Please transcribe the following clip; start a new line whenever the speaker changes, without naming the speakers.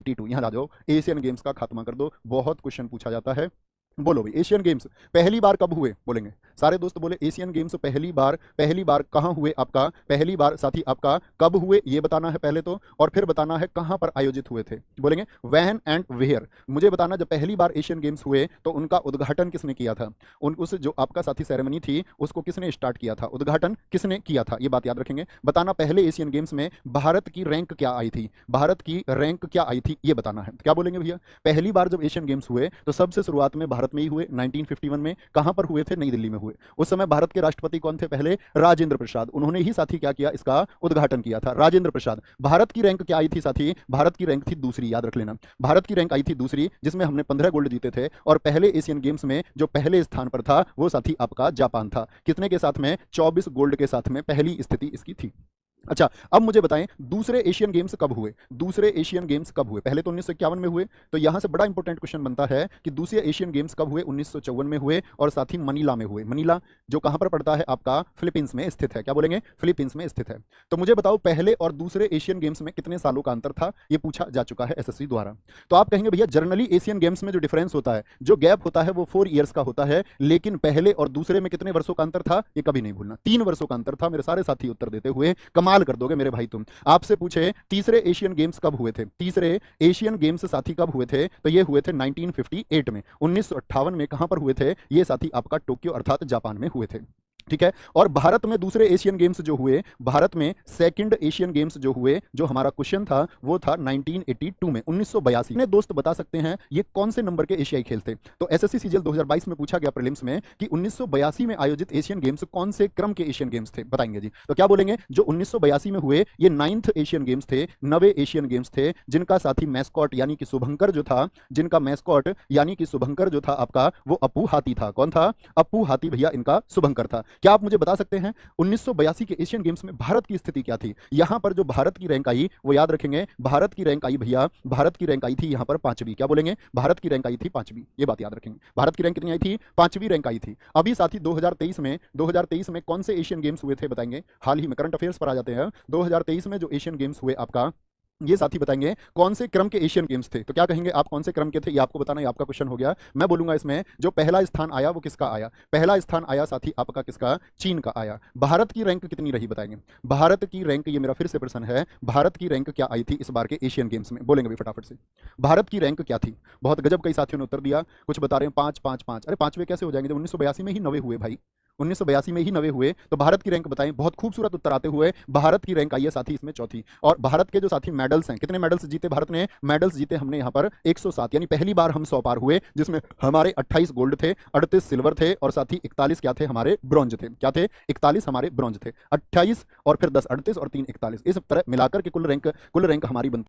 T2 यहाँ आ जाओ, Asian games का खात्मा कर दो, बहुत क्वेश्चन पूछा जाता है। बोलो भाई एशियन गेम्स पहली बार कब हुए, बोलेंगे सारे दोस्त बोले एशियन गेम्स पहली बार कहाँ हुए आपका, पहली बार साथी आपका कब हुए ये बताना है पहले तो, और फिर बताना है कहाँ पर आयोजित हुए थे। बोलेंगे व्हेन एंड वेयर, मुझे बताना जब पहली बार एशियन गेम्स हुए तो उनका उद्घाटन किसने किया था, उस जो आपका साथी सेरेमनी थी उसको किसने स्टार्ट किया था, उद्घाटन किसने किया था, ये बात याद रखेंगे। बताना पहले एशियन गेम्स में भारत की रैंक क्या आई थी, भारत की रैंक क्या आई थी ये बताना है। क्या बोलेंगे भैया, पहली बार जब एशियन गेम्स हुए तो सबसे शुरुआत में भारत में ही हुए 1951 में। कहां पर हुए थे, नई दिल्ली में हुए। उस समय भारत के राष्ट्रपति कौन थे, पहले राजेंद्र प्रसाद, उन्होंने ही साथी क्या किया, इसका उद्घाटन किया था, राजेंद्र प्रसाद। भारत की रैंक क्या आई थी साथी, भारत की रैंक थी दूसरी, याद रख लेना, भारत की रैंक आई थी दूसरी, जिसमें हमने 15 गोल्ड जीते थे। और पहले एशियन गेम्स में जो पहले स्थान पर था वो साथी आपका जापान था, कितने के साथ में, 24 गोल्ड के साथ में पहली स्थिति इसकी थी। अच्छा अब मुझे बताएं दूसरे एशियन गेम्स कब हुए, दूसरे एशियन गेम्स कब हुए, पहले तो 1951 में हुए, तो यहां से बड़ा इंपॉर्टेंट क्वेश्चन बनता है कि दूसरे एशियन गेम्स कब हुए, 1954 में हुए, और साथ ही मनीला में हुए। मनीला जो कहां पर पड़ता है आपका, फिलीपींस में स्थित है, क्या बोलेंगे, फिलीपींस में स्थित है। तो मुझे बताओ पहले और दूसरे एशियन गेम्स में कितने सालों का अंतर था, ये पूछा जा चुका है एसएससी द्वारा। तो आप कहेंगे भैया जनरली एशियन गेम्स में जो डिफरेंस होता है, जो गैप होता है वो 4 ईयर्स का होता है, लेकिन पहले और दूसरे में कितने वर्षों का अंतर था, ये कभी नहीं भूलना, 3 वर्षों का अंतर था। मेरे सारे साथी उत्तर देते हुए कमाल कर दोगे मेरे भाई तुम। आपसे पूछे तीसरे एशियन गेम्स कब हुए थे, तीसरे एशियन गेम्स साथी कब हुए थे, तो ये हुए थे 1958 में, 1958 में कहां पर हुए थे, ये साथी आपका टोक्यो अर्थात जापान में हुए थे। ठीक है, और भारत में दूसरे एशियन गेम्स जो हुए, भारत में सेकंड एशियन गेम्स जो हुए, जो हमारा क्वेश्चन था वो था 1982 में, 1982 में। दोस्त बता सकते हैं ये कौन से नंबर के एशियाई खेल थे, तो एसएससी सीजीएल 2022 में पूछा गया प्रीलिम्स में कि 1982 में आयोजित एशियन गेम्स कौन से क्रम के एशियन गेम्स थे, बताएंगे जी। तो क्या बोलेंगे, जो 1982 में हुए ये 9th एशियन गेम्स थे, 9वें एशियन गेम्स थे, जिनका साथी मैस्कॉट यानी कि शुभंकर जो था, जिनका मैस्कॉट यानी कि शुभंकर जो था आपका वो अप्पू हाथी था। कौन था, अप्पू हाथी भैया इनका शुभंकर था। क्या आप मुझे बता सकते हैं 1982 के एशियन गेम्स में भारत की स्थिति क्या थी, यहां पर जो भारत की रैंक आई वो याद रखेंगे, भारत की रैंक आई भैया, भारत की रैंक आई थी यहां पर 5वीं, क्या बोलेंगे, भारत की रैंक आई थी 5वीं, ये बात याद रखेंगे, भारत की रैंक कितनी आई थी, 5वीं रैंक आई थी। अभी साथी 2023 में कौन से एशियन गेम्स हुए थे बताएंगे, हाल ही में करंट अफेयर्स पर आ जाते हैं। 2023 में जो एशियन गेम्स हुए आपका, ये साथी बताएंगे कौन से क्रम के एशियन गेम्स थे। तो क्या कहेंगे आप, कौन से क्रम के थे, ये आपको बताना, ये आपका क्वेश्चन हो गया। मैं बोलूंगा इसमें जो पहला स्थान आया वो किसका आया, पहला स्थान आया साथी आपका किसका, चीन का आया। भारत की रैंक कितनी रही बताएंगे, भारत की रैंक, ये मेरा फिर से प्रश्न है, भारत की रैंक क्या आई थी इस बार के एशियन गेम्स में, बोलेंगे भी फटाफट से, भारत की रैंक क्या थी। बहुत गजब कई साथियों ने उत्तर दिया, कुछ बता रहे हैं 5 5 5, अरे 5वें कैसे हो जाएंगे जब 1982 में ही 9वें हुए भाई, 1982 में ही 9वें हुए। तो भारत की रैंक बताएं, बहुत खूबसूरत उत्तर आते हुए भारत की रैंक आई है साथी इसमें चौथी। और भारत के जो साथी मेडल्स हैं, कितने मेडल्स जीते भारत ने, मेडल्स जीते हमने यहाँ पर 107, यानी पहली बार हम 100 पार हुए, जिसमें हमारे 28 गोल्ड थे, 38 सिल्वर थे, और साथ ही 41 क्या थे हमारे ब्रॉन्ज थे, क्या थे 41 हमारे ब्रॉन्ज थे, 28 और फिर 10 38 और 3 41, इस तरह मिलाकर के कुल रैंक हमारी बनती